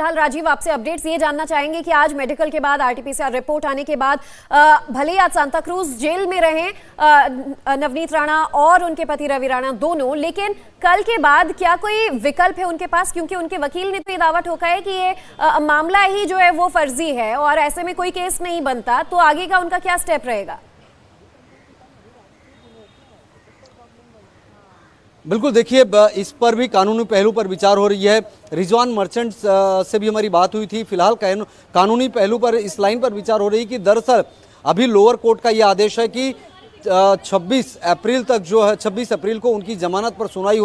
फिलहाल राजीव, आपसे अपडेट्स ये जानना चाहेंगे कि आज मेडिकल के बाद आरटीपीसीआर रिपोर्ट आने के बाद भले ही आज सांता क्रूज जेल में रहे नवनीत राणा और उनके पति रवि राणा दोनों, लेकिन कल के बाद क्या कोई विकल्प है उनके पास? क्योंकि उनके वकील ने तो ये दावा ठोका है कि ये मामला ही जो है वो फर्जी है और ऐसे में कोई केस नहीं बनता, तो आगे का उनका क्या स्टेप रहेगा? बिल्कुल, देखिए इस पर भी कानूनी पहलू पर विचार हो रही है। रिजवान मर्चेंट से भी हमारी बात हुई थी। फिलहाल कानूनी पहलू पर इस लाइन पर विचार हो रही है कि दरअसल अभी लोअर कोर्ट का यह आदेश है कि 26 अप्रैल तक जो है 26 अप्रैल को उनकी जमानत पर सुनवाई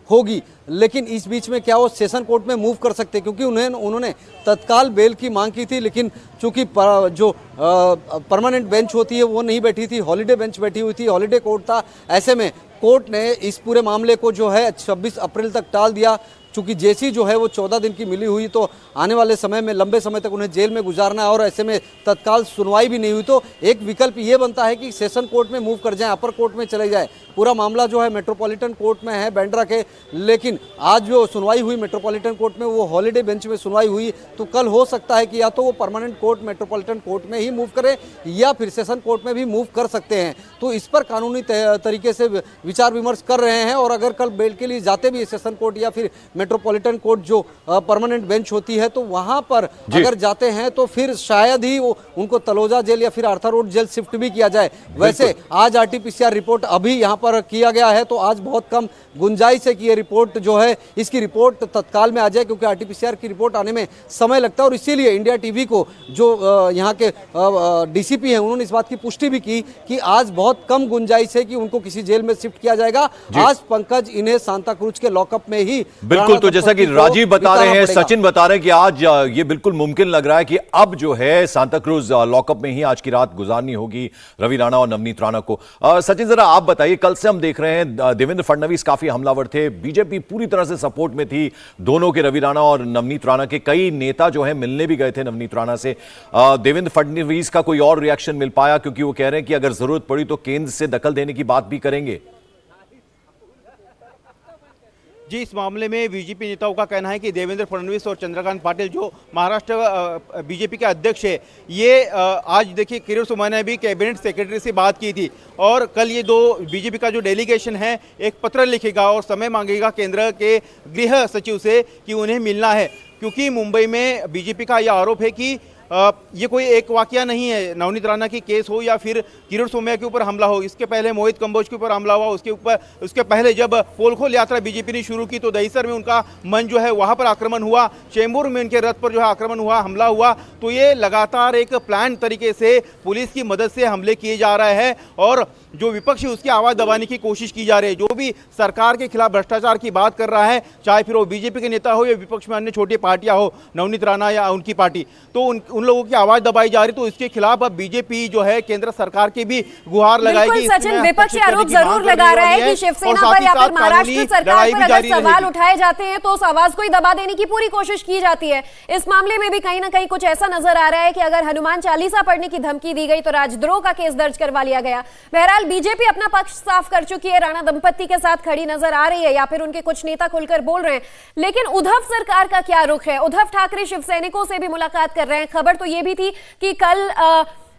होगी, लेकिन इस बीच में क्या वो सेशन कोर्ट में मूव कर सकते, क्योंकि उन्होंने तत्काल बेल की मांग की थी, लेकिन चूंकि जो परमानेंट बेंच होती है वो नहीं बैठी थी, हॉलीडे बेंच बैठी हुई थी, हॉलीडे कोर्ट था। ऐसे में कोर्ट ने इस पूरे मामले को जो है 26 अप्रैल तक टाल दिया। चूंकि जेसी जो है वो 14 दिन की मिली हुई, तो आने वाले समय में लंबे समय तक उन्हें जेल में गुजारना है और ऐसे में तत्काल सुनवाई भी नहीं हुई, तो एक विकल्प ये बनता है कि सेशन कोर्ट में मूव कर जाएं, अपर कोर्ट में चले जाएं। पूरा मामला जो है मेट्रोपॉलिटन कोर्ट में है बांद्रा के, लेकिन आज जो सुनवाई हुई मेट्रोपॉलिटन कोर्ट में वो हॉलीडे बेंच में सुनवाई हुई, तो कल हो सकता है कि या तो वो परमानेंट कोर्ट मेट्रोपॉलिटन कोर्ट में ही मूव करें या फिर सेशन कोर्ट में भी मूव कर सकते हैं। तो इस पर कानूनी तरीके से विचार विमर्श कर रहे हैं और अगर कल बेल के लिए जाते भी सेशन कोर्ट या फिर मेट्रोपॉलिटन कोर्ट जो परमानेंट बेंच होती है, तो वहां पर अगर जाते हैं तो फिर शायद ही उनको तलोजा जेल या फिर आर्थर रोड जेल शिफ्ट भी किया जाए। वैसे आज आरटीपीसीआर रिपोर्ट अभी यहां पर किया गया है, तो आज बहुत कम गुंजाइश है कि ये रिपोर्ट जो है इसकी रिपोर्ट तत्काल में आ जाए, क्योंकि आरटीपीसीआर की रिपोर्ट आने में समय लगता है। और इसीलिए इंडिया टीवी को जो यहाँ के डीसीपी हैं उन्होंने इस बात की पुष्टि भी की कि आज बहुत कम गुंजाइश है कि उनको किसी जेल में शिफ्ट किया जाएगा। आज पंकज इन्हें सांता क्रूज के लॉकअप में ही बिल्कुल, तो जैसा कि राजीव बता रहे हैं, सचिन बता रहे हैं कि आज ये बिल्कुल मुमकिन लग रहा है कि अब जो है सांता क्रूज लॉकअप में ही आज की रात गुजारनी होगी रवि राणा और नवनीत राणा को। सचिन, जरा आप बताइए, कल से हम देख रहे हैं देवेंद्र फडणवीस काफी हमलावर थे, बीजेपी पूरी तरह से सपोर्ट में थी दोनों के, रवि राणा और नवनीत राणा के। कई नेता जो है मिलने भी गए थे नवनीत राणा से। देवेंद्र फडणवीस का कोई और रिएक्शन मिल पाया? क्योंकि वो कह रहे हैं कि अगर जरूरत पड़ी तो केंद्र से दखल देने की बात भी करेंगे। जी, इस मामले में बीजेपी नेताओं का कहना है कि देवेंद्र फडणवीस और चंद्रकांत पाटिल जो महाराष्ट्र बीजेपी के अध्यक्ष है, ये आज देखिए किरीट सोमैया ने भी कैबिनेट सेक्रेटरी से बात की थी और कल ये दो बीजेपी का जो डेलीगेशन है एक पत्र लिखेगा और समय मांगेगा केंद्र के गृह सचिव से कि उन्हें मिलना है। क्योंकि मुंबई में बीजेपी का यह आरोप है कि ये कोई एक वाकया नहीं है, नवनीत राणा की केस हो या फिर किरीट सोमैया के ऊपर हमला हो, इसके पहले मोहित कंबोज के ऊपर हमला हुआ, उसके पहले जब पोलखोल यात्रा बीजेपी ने शुरू की तो दहीसर में उनका मन जो है वहां पर आक्रमण हुआ, चेंबूर में उनके रथ पर जो है आक्रमण हुआ, हमला हुआ। तो ये लगातार एक प्लान तरीके से पुलिस की मदद से हमले किए जा रहे हैं और जो विपक्ष है उसकी आवाज़ दबाने की कोशिश की जा रही है। जो भी सरकार के खिलाफ भ्रष्टाचार की बात कर रहा है, चाहे फिर वो बीजेपी के नेता हो या विपक्ष में अन्य छोटी पार्टियां हो, नवनीत राणा या उनकी पार्टी, तो उन लोगों की आवाज दबाई जा रही। तो इसके खिलाफ अब बीजेपी जो है केंद्र सरकार की भी गुहार लगाएगी। सचिन, विपक्ष आरोप जरूर लगा रहा है कि शिवसेना पर या फिर महाराष्ट्र सरकार पर अगर सवाल उठाए जाते हैं तो उस आवाज को ही दबा देने की पूरी कोशिश की जाती है। इस मामले में भी कहीं ना कहीं कुछ ऐसा नजर आ रहा है कि अगर हनुमान चालीसा पढ़ने की धमकी दी गई तो राजद्रोह का केस दर्ज करवा लिया गया। बहरहाल बीजेपी अपना पक्ष साफ कर चुकी है, राणा दंपत्ति के साथ खड़ी नजर आ रही है या फिर उनके कुछ नेता खुलकर बोल रहे हैं। लेकिन उद्धव सरकार का क्या रुख है? उद्धव ठाकरे शिवसैनिकों से भी मुलाकात कर रहे हैं। खबर तो यह भी थी कि कल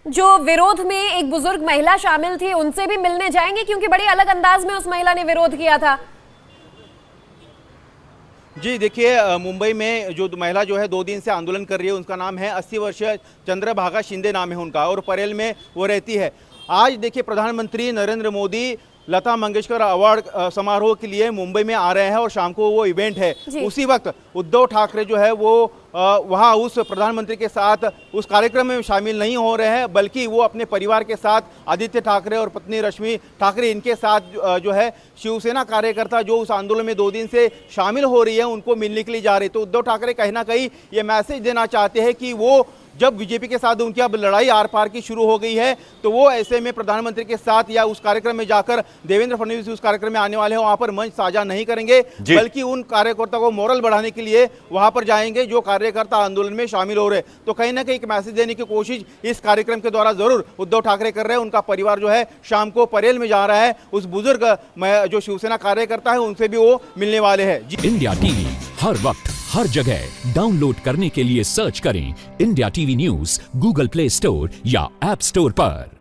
जो विरोध में एक बुजुर्ग महिला शामिल थी उनसे भी मिलने जाएंगे, क्योंकि बड़े अलग अंदाज में उस महिला ने विरोध किया था। जी देखिए, मुंबई में जो महिला जो है 2 दिन से आंदोलन कर रही है, उसका नाम है 80 वर्षीय चंद्रभागा शिंदे नाम है उनका और परेल में वो रहती है। आज देखिए प्रधानमंत्री नरेंद्र मोदी लता मंगेशकर अवार्ड समारोह के लिए मुंबई में आ रहे हैं और शाम को वो इवेंट है। उसी वक्त उद्धव ठाकरे जो है वो वहाँ उस प्रधानमंत्री के साथ उस कार्यक्रम में शामिल नहीं हो रहे हैं, बल्कि वो अपने परिवार के साथ आदित्य ठाकरे और पत्नी रश्मि ठाकरे इनके साथ जो है शिवसेना कार्यकर्ता जो उस आंदोलन में 2 दिन से शामिल हो रही है उनको मिलने के लिए जा रहे। तो उद्धव ठाकरे कहीं ना कहीं ये मैसेज देना चाहते हैं कि वो जब बीजेपी के साथ उनकी अब लड़ाई आर पार की शुरू हो गई है, तो वो ऐसे में प्रधानमंत्री के साथ या उस कार्यक्रम में जाकर देवेंद्र फडणवीस उस कार्यक्रम में आने वाले हैं वहां पर मंच साझा नहीं करेंगे, बल्कि उन कार्यकर्ता को मोरल बढ़ाने के लिए वहां पर जाएंगे जो कार्यकर्ता आंदोलन में शामिल हो रहे। तो कहीं ना कहीं एक मैसेज देने की कोशिश इस कार्यक्रम के द्वारा जरूर उद्धव ठाकरे कर रहे हैं। उनका परिवार जो है शाम को परेल में जा रहा है, उस बुजुर्ग जो शिवसेना कार्यकर्ता है उनसे भी वो मिलने वाले हैं। इंडिया टीवी हर वक्त हर जगह डाउनलोड करने के लिए सर्च करें India TV news Google play store या ऐप स्टोर पर।